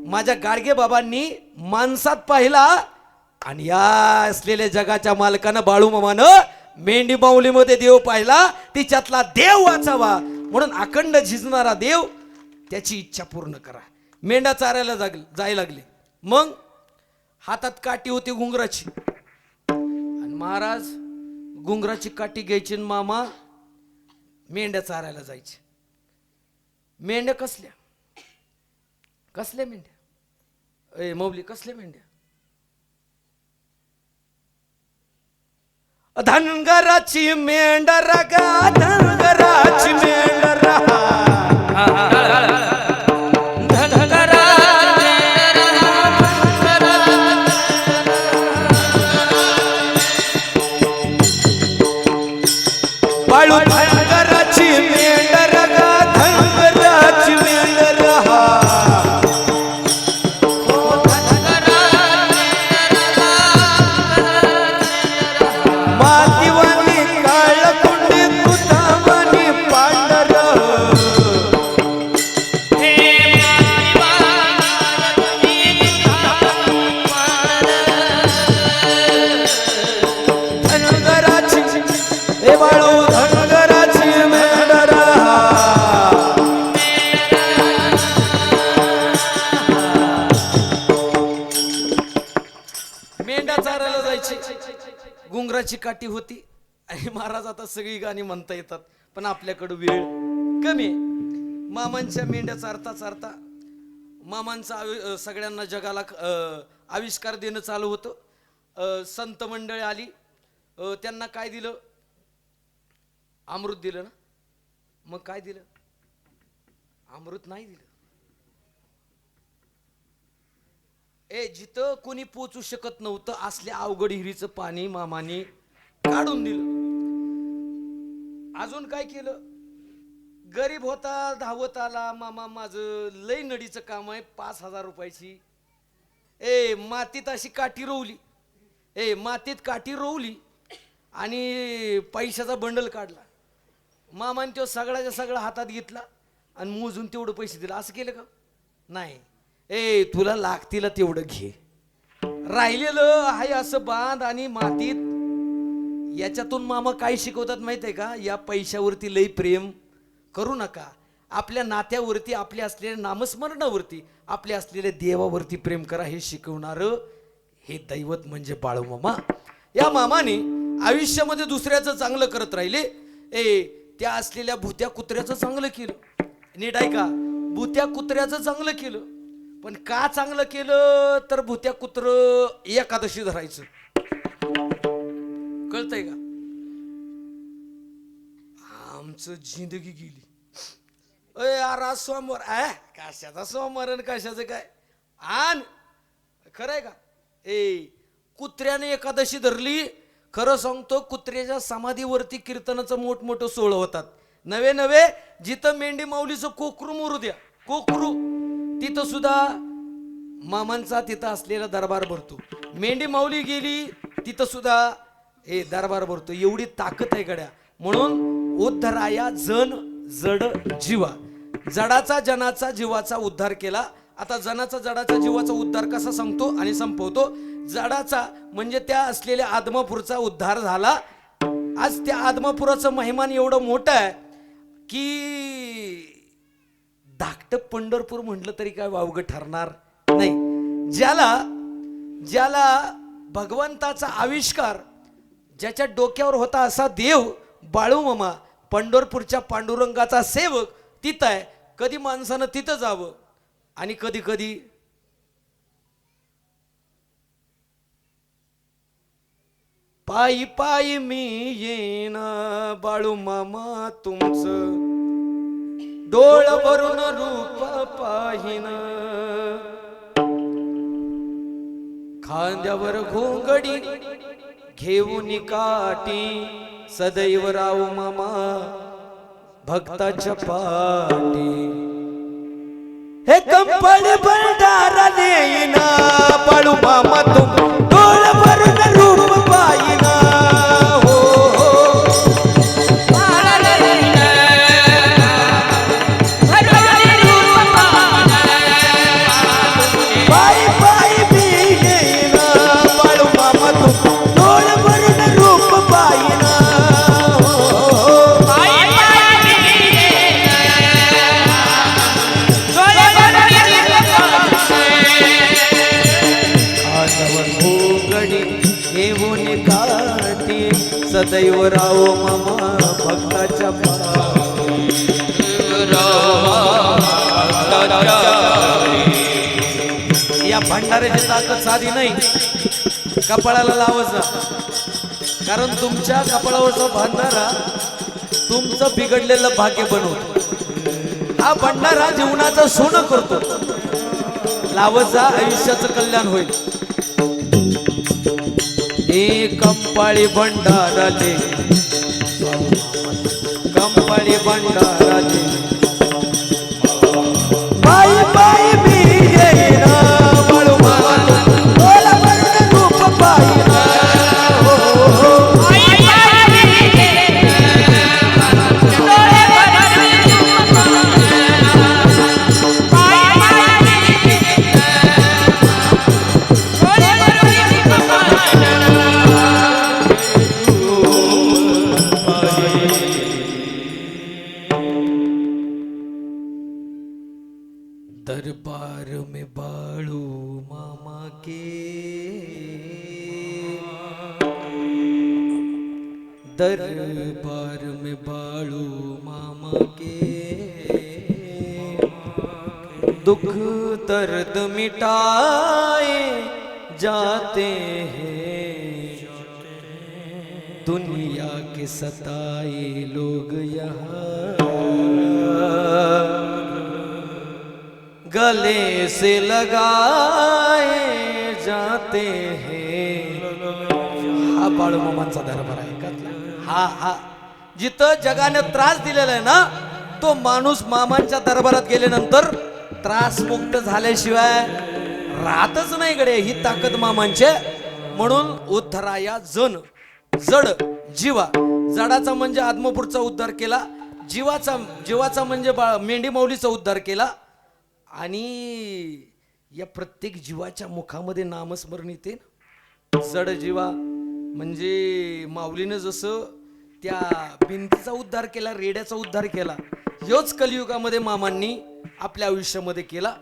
माझ्या गाडगे बाबांनी माणसात पाहिला, आणि या असलेल्या जगाच्या मालकानं बाळूमामानं मेंढी माऊलीमध्ये देव पाहिला, तिच्यातला देव वाचावा म्हणून अखंड झिजणारा देव त्याची इच्छा पूर्ण करा. मेंढा चारायला जायला लागले. मग हातात काठी होती घुंगराची, आणि महाराज घुंगराची काठी घ्यायची आणि मामा मेंढ्या चारायला जायचे. मेंढ्या कसल्या कसल्या मेंढ्या? ए मौली, कसल्या मेंढ्या? धनगराची मेंढर गा, धनगराची मेंढर बाळू, धनगराची मेंढर गा, धनगराची मेंढर घुंगराची काठी होती. आणि महाराज आता सगळी गाणी म्हणता येतात, पण आपल्याकडे वेळ कमी आहे. मामांच्या मेंढ्या चारता चारता मामांचा सगळ्यांना जगाला आविष्कार देणं चालू होतं. संत मंडळी आली, त्यांना काय दिलं? अमृत दिलं ना. मग काय दिलं? अमृत नाही दिलं. जिथं कोणी पोचू शकत नव्हतं असल्या अवघड हिरीचं पाणी मामाने काढून दिलं. अजून काय केलं? गरीब होता, धावत आला, मामा माझं लय नडीचं काम आहे, 5,000 रुपयाची. मातीत अशी काठी रोवली, मातीत काठी रोवली आणि पैशाचा बंडल काढला. मामाने तो सगळ्याच्या सगळा हातात घेतला आणि मोजून तेवढं पैसे दिलं. असं केलं का? नाही. तुला लागतील तेवढं घे, राहिलेलं आहे असं बांध आणि मातीत. याच्यातून मामा काय शिकवतात माहित आहे का? या पैशावरती लई प्रेम करू नका. आपल्या नात्यावरती, आपल्या असलेल्या नामस्मरणावरती, आपल्या असलेल्या देवावरती प्रेम करा. हे शिकवणारं हे दैवत म्हणजे बाळू मामा. या मामाने आयुष्यामध्ये दुसऱ्याचं चांगलं करत राहिले. त्या असलेल्या भूत्या कुत्र्याचं चांगलं केलं. नीट आहे का? भूत्या कुत्र्याचं चांगलं केलं. पण का चांगलं केलं? तर भूत्या कुत्र एकादशी धरायचं. कळतंय का? आमचं जिंदगी गेली. आज सोमवार, कशाचा सोमवार आणि कशाचं काय? आण खरंय का? कुत्र्याने एकादशी धरली. खरं सांगतो, कुत्र्याच्या समाधीवरती कीर्तनाचं मोठमोठं सोहळं होतात. नवे नवे जिथं मेंढी माऊलीचं कोकरू मोरू द्या, कोकरू, तिथं सुद्धा मामांचा तिथं असलेला दरबार भरतो. मेंढी माऊली गेली तिथं सुद्धा दरबार भरतो. एवढी ताकद आहे गड्या. म्हणून उद्धराया जन जड जीवा, जडाचा जनाचा जीवाचा उद्धार केला. आता जनाचा जडाचा जीवाचा उद्धार कसा सांगतो आणि संपवतो? जडाचा म्हणजे त्या असलेल्या आदमापूरचा उद्धार झाला. आज त्या आदमापुराचं महिमान एवढं मोठं आहे की धाकटं पंढरपूर म्हटलं तरी काय वावगं ठरणार नाही. ज्याला भगवंताचा आविष्कार ज्याच्या डोक्यावर होता असा देव बाळू मामा, पंढरपूरच्या पांडुरंगाचा सेवक तिथं आहे. कधी माणसानं तिथं जावं आणि कधी कधी पायी पायी मी येईन बाळू मामा तुमचं, डोळ भरून रूप पाहिन, खांद्यावर घोंगडी घेऊन काठी, सदैव राव मामा भक्ताच्या पाठी. हे कंपड भंडारा नेईना बाळू मामा तुम, डोळ भरून रूप पाहिना. हो हो पायी पायी मी येईना बाळू मामा तुम, डोळ भरून रूप पाहिना. भंडाऱ्याची ताकद साधी नाही, कपाळाला लावायचा. कारण तुमच्या कपाळावरचा भंडारा तुमचं बिघडलेलं भाग्य बनवतो. हा भंडारा जीवनाचं सोनं करतो. लावत जा, आयुष्याचं कल्याण होईल. कंपाळी भंडाराले, कंपाळी भंडाराले, बाई बाई मी येईन बाळू मामा, बोला बरं रूप पाहिन. दरबार में बाळू मामा के, दरबार में बाळू मामा के, दुख दर्द मिटाए जाते हैं, दुनिया के सताए लोग यहाँ गले से लगाए जाते हैं. हा बाळूमामांचा दरबार आहे का? हा जिथं जगाने त्रास दिलेला आहे ना, तो माणूस मामांच्या दरबारात गेल्यानंतर त्रास मुक्त झाल्याशिवाय राहतच नाही कडे. ही ताकद मामांचे. म्हणून उद्धराया जन, जड जीवा. जडाचा म्हणजे आत्मपूरचा उद्धार केला, जीवाचा म्हणजे मेंढी माऊलीचा उद्धार केला. आणि या प्रत्येक जीवाच्या मुखामध्ये नामस्मरण येते. जड जीवा म्हणजे माऊलीनं जसं त्या भिंतीचा उद्धार केला, रेड्याचा उद्धार केला, ह्योच कलियुगामध्ये मामांनी आपल्या आयुष्यामध्ये केला.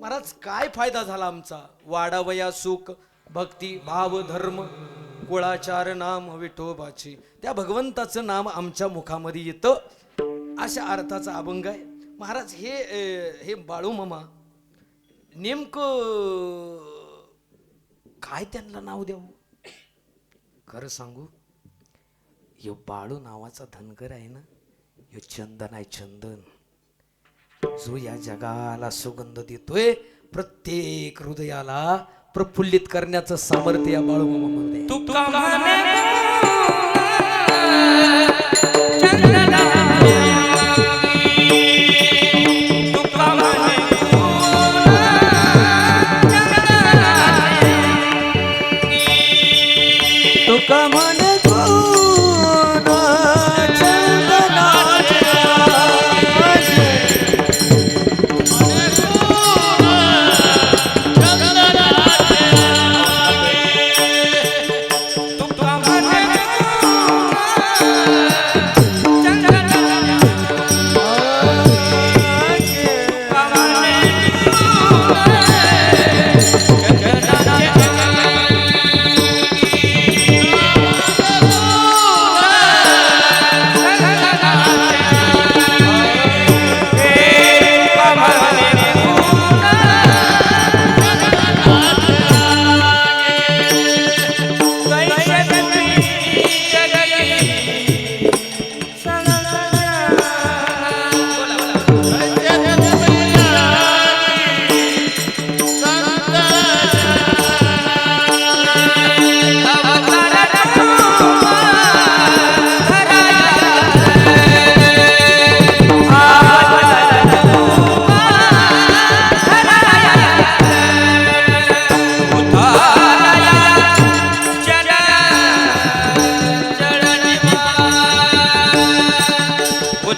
महाराज काय फायदा झाला आमचा? वाडावया सुख भक्ती भाव धर्म कुळाचार नाम विठोबाची. त्या भगवंताचं नाम आमच्या मुखामध्ये येतं, अशा अर्थाचा अभंग आहे. महाराज हे बाळू मामा नेमकं काय त्यांना नाव द्यावं? खरं सांगू, ह्यो बाळू नावाचा धनगर आहे ना, ह्यो चंदन आहे, चंदन जो या जगाला सुगंध देतोय. प्रत्येक हृदयाला प्रफुल्लित करण्याचं सामर्थ्य या बाळू मामामध्ये.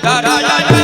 da da da